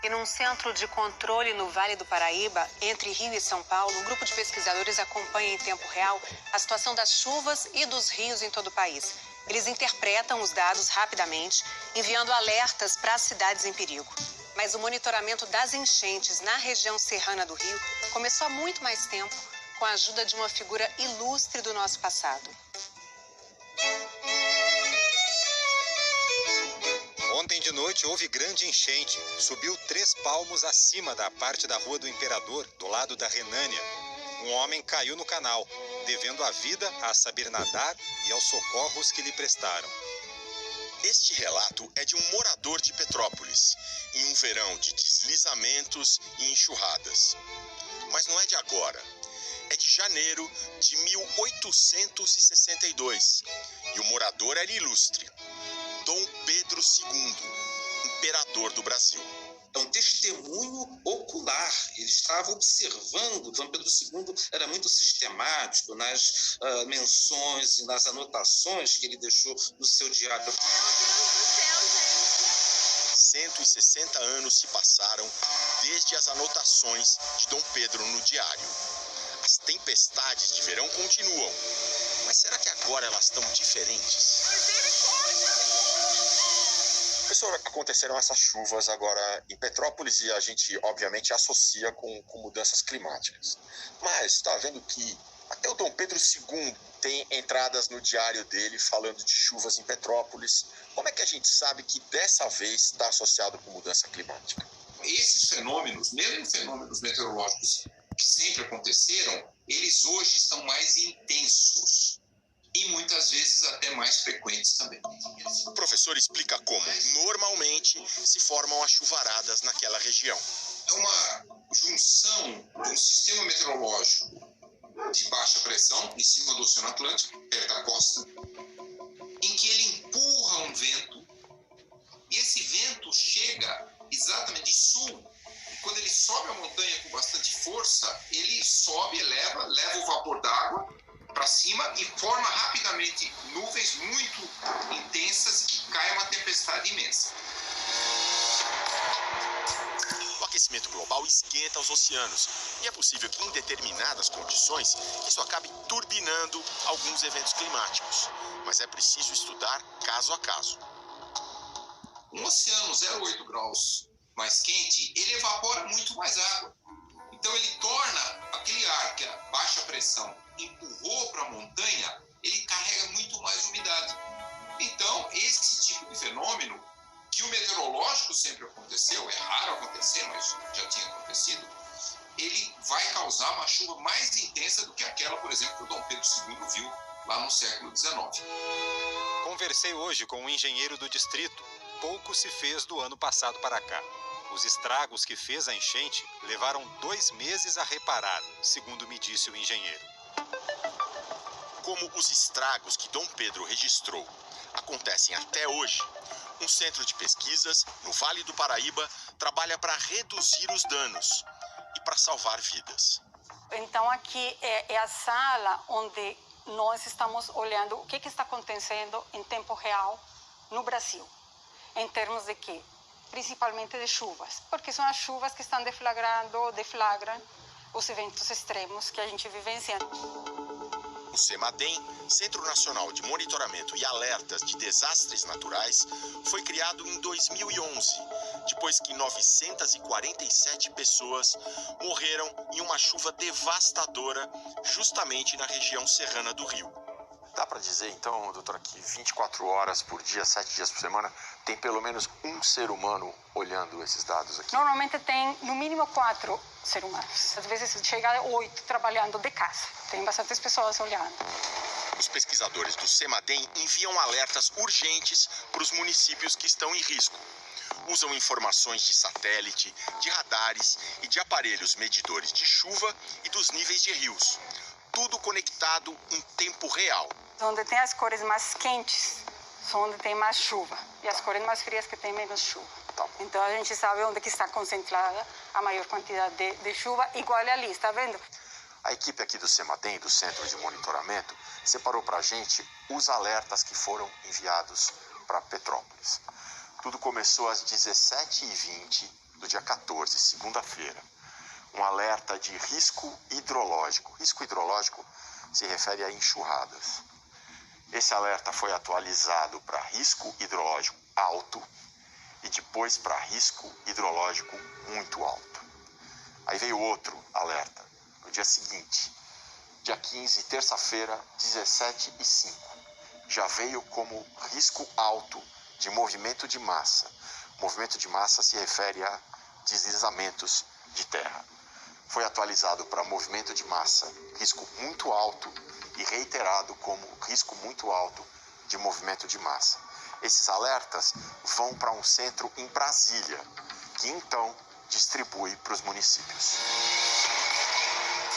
E num centro de controle no Vale do Paraíba, entre Rio e São Paulo, um grupo de pesquisadores acompanha em tempo real a situação das chuvas e dos rios em todo o país. Eles interpretam os dados rapidamente, enviando alertas para as cidades em perigo. Mas o monitoramento das enchentes na região serrana do Rio começou há muito mais tempo, com a ajuda de uma figura ilustre do nosso passado. Ontem de noite houve grande enchente. Subiu 3 palmos acima da parte da Rua do Imperador, do lado da Renânia. Um homem caiu no canal, devendo a vida a saber nadar e aos socorros que lhe prestaram. Este relato é de um morador de Petrópolis, em um verão de deslizamentos e enxurradas. Mas não é de agora. É de janeiro de 1862. E o morador era ilustre. Dom Pedro II, imperador do Brasil. É um testemunho ocular. Ele estava observando. Dom Pedro II era muito sistemático nas menções e nas anotações que ele deixou no seu diário. Meu Deus do céu, gente! 160 anos se passaram desde as anotações de Dom Pedro no diário. As tempestades de verão continuam. Mas será que agora elas estão diferentes? Professor, aconteceram essas chuvas agora em Petrópolis e a gente, obviamente, associa com mudanças climáticas. Mas está vendo que até o Dom Pedro II tem entradas no diário dele falando de chuvas em Petrópolis. Como é que a gente sabe que dessa vez está associado com mudança climática? Esses fenômenos, mesmo fenômenos meteorológicos que sempre aconteceram, eles hoje estão mais intensos. E muitas vezes até mais frequentes também. O professor explica como, normalmente, se formam as chuvaradas naquela região. É uma junção de um sistema meteorológico de baixa pressão em cima do Oceano Atlântico, perto da costa, em que ele empurra um vento, e esse vento chega exatamente de sul. E quando ele sobe a montanha com bastante força, ele sobe, leva o vapor d'água para cima e forma rapidamente nuvens muito intensas que cai uma tempestade imensa. O aquecimento global esquenta os oceanos e é possível que em determinadas condições isso acabe turbinando alguns eventos climáticos, mas é preciso estudar caso a caso. Um oceano 0,8 graus mais quente, ele evapora muito mais água. Então ele torna aquele ar que a baixa pressão empurrou para a montanha, ele carrega muito mais umidade. Então, esse tipo de fenômeno, que o meteorológico sempre aconteceu, é raro acontecer, mas já tinha acontecido, ele vai causar uma chuva mais intensa do que aquela, por exemplo, que o Dom Pedro II viu lá no século XIX. Conversei hoje com um engenheiro do distrito. Pouco se fez do ano passado para cá. Os estragos que fez a enchente levaram 2 meses a reparar, segundo me disse o engenheiro. Como os estragos que Dom Pedro registrou acontecem até hoje, um centro de pesquisas no Vale do Paraíba trabalha para reduzir os danos e para salvar vidas. Então aqui é a sala onde nós estamos olhando o que está acontecendo em tempo real no Brasil, em termos de quê? Principalmente de chuvas, porque são as chuvas que estão deflagram os eventos extremos que a gente vivencia. O CEMADEM, Centro Nacional de Monitoramento e Alertas de Desastres Naturais, foi criado em 2011, depois que 947 pessoas morreram em uma chuva devastadora justamente na região serrana do Rio. Dá para dizer, então, doutora, que 24 horas por dia, 7 dias por semana, tem pelo menos um ser humano olhando esses dados aqui? Normalmente tem, no mínimo, 4 seres humanos. Às vezes chega a 8 trabalhando de casa. Tem bastantes pessoas olhando. Os pesquisadores do CEMADEM enviam alertas urgentes para os municípios que estão em risco. Usam informações de satélite, de radares e de aparelhos medidores de chuva e dos níveis de rios. Tudo conectado em tempo real. Onde tem as cores mais quentes, são onde tem mais chuva. E as cores mais frias que tem menos chuva. Então a gente sabe onde que está concentrada a maior quantidade de chuva, igual ali, está vendo? A equipe aqui do CEMADEM, do Centro de Monitoramento, separou para a gente os alertas que foram enviados para Petrópolis. Tudo começou às 17h20 do dia 14, segunda-feira, um alerta de risco hidrológico. Risco hidrológico se refere a enxurradas. Esse alerta foi atualizado para risco hidrológico alto e depois para risco hidrológico muito alto. Aí veio outro alerta no dia seguinte, dia 15, terça-feira, 17h05. Já veio como risco alto de movimento de massa. Movimento de massa se refere a deslizamentos de terra. Foi atualizado para movimento de massa, risco muito alto, e reiterado como risco muito alto de movimento de massa. Esses alertas vão para um centro em Brasília, que então distribui para os municípios.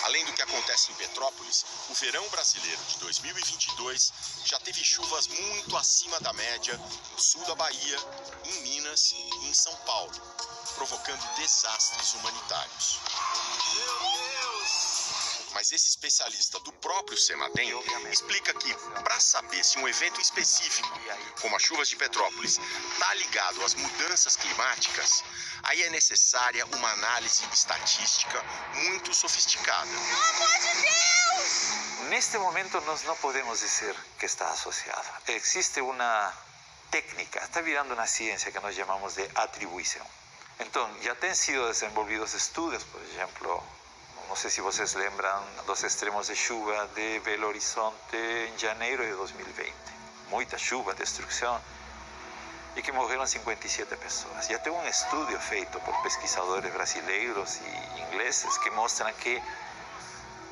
Além do que acontece em Petrópolis, o verão brasileiro de 2022 já teve chuvas muito acima da média no sul da Bahia, em Minas e em São Paulo, provocando desastres humanitários. Mas esse especialista do próprio CEMADEM explica que, para saber se um evento específico, como as chuvas de Petrópolis, está ligado às mudanças climáticas, aí é necessária uma análise estatística muito sofisticada. Pelo amor de Deus! Neste momento nós não podemos dizer que está associado. Existe uma técnica, está virando uma ciência que nós chamamos de atribuição. Então, já têm sido desenvolvidos estudos, por exemplo, não sei se vocês lembram dos extremos de chuva de Belo Horizonte em janeiro de 2020. Muita chuva, destruição, e que morreram 57 pessoas. Já tem um estudo feito por pesquisadores brasileiros e ingleses que mostram que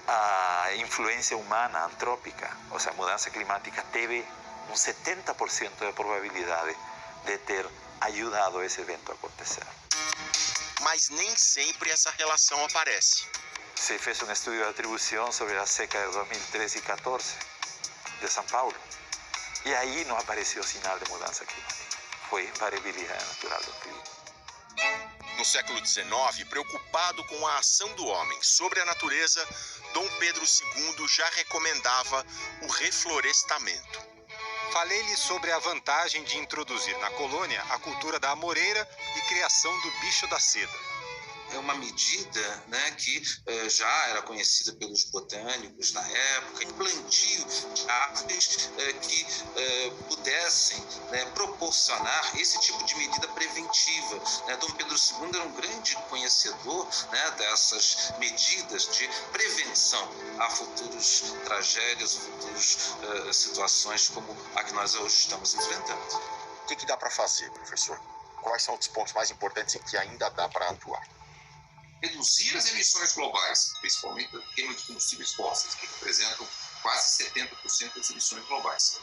a influência humana antrópica, ou seja, a mudança climática, teve um 70% de probabilidade de ter ajudado esse evento a acontecer. Mas nem sempre essa relação aparece. Se fez um estudo de atribuição sobre a seca de 2013 e 14 de São Paulo, e aí não apareceu sinal de mudança climática. Foi variabilidade natural do clima. No século XIX, preocupado com a ação do homem sobre a natureza, Dom Pedro II já recomendava o reflorestamento. Falei-lhe sobre a vantagem de introduzir na colônia a cultura da amoreira e criação do bicho da seda. É uma medida, né, que já era conhecida pelos botânicos na época, plantio de árvores que pudessem, né, proporcionar esse tipo de medida preventiva. Né? Dom Pedro II era um grande conhecedor, né, dessas medidas de prevenção a futuras tragédias, futuras situações como a que nós hoje estamos enfrentando. O que dá para fazer, professor? Quais são os pontos mais importantes em que ainda dá para atuar? Reduzir as emissões globais, principalmente da queima de combustíveis fósseis, que representam quase 70% das emissões globais.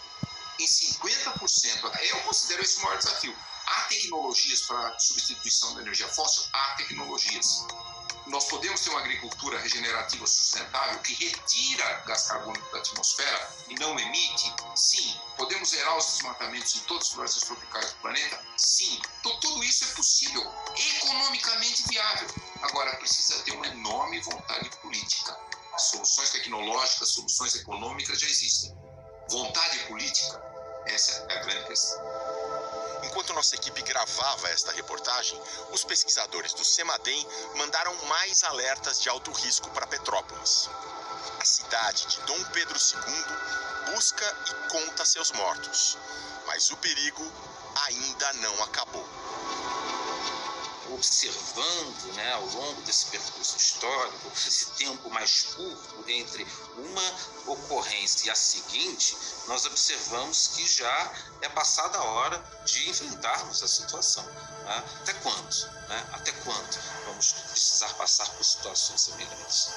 Em 50%, eu considero esse o maior desafio. Há tecnologias para substituição da energia fóssil? Há tecnologias. Nós podemos ter uma agricultura regenerativa sustentável que retira gás carbônico da atmosfera e não emite? Sim. Podemos zerar os desmatamentos em todas as florestas tropicais do planeta? Sim. Então, tudo isso é possível, economicamente viável. Agora, precisa ter uma enorme vontade política. Soluções tecnológicas, soluções econômicas já existem. Vontade política, essa é a grande questão. Enquanto nossa equipe gravava esta reportagem, os pesquisadores do CEMADEM mandaram mais alertas de alto risco para Petrópolis. A cidade de Dom Pedro II busca e conta seus mortos, mas o perigo ainda não acabou. Observando, né, ao longo desse percurso histórico, esse tempo mais curto entre uma ocorrência e a seguinte, nós observamos que já é passada a hora de enfrentarmos a situação. Né? Até quando? Né? Até quando vamos precisar passar por situações semelhantes?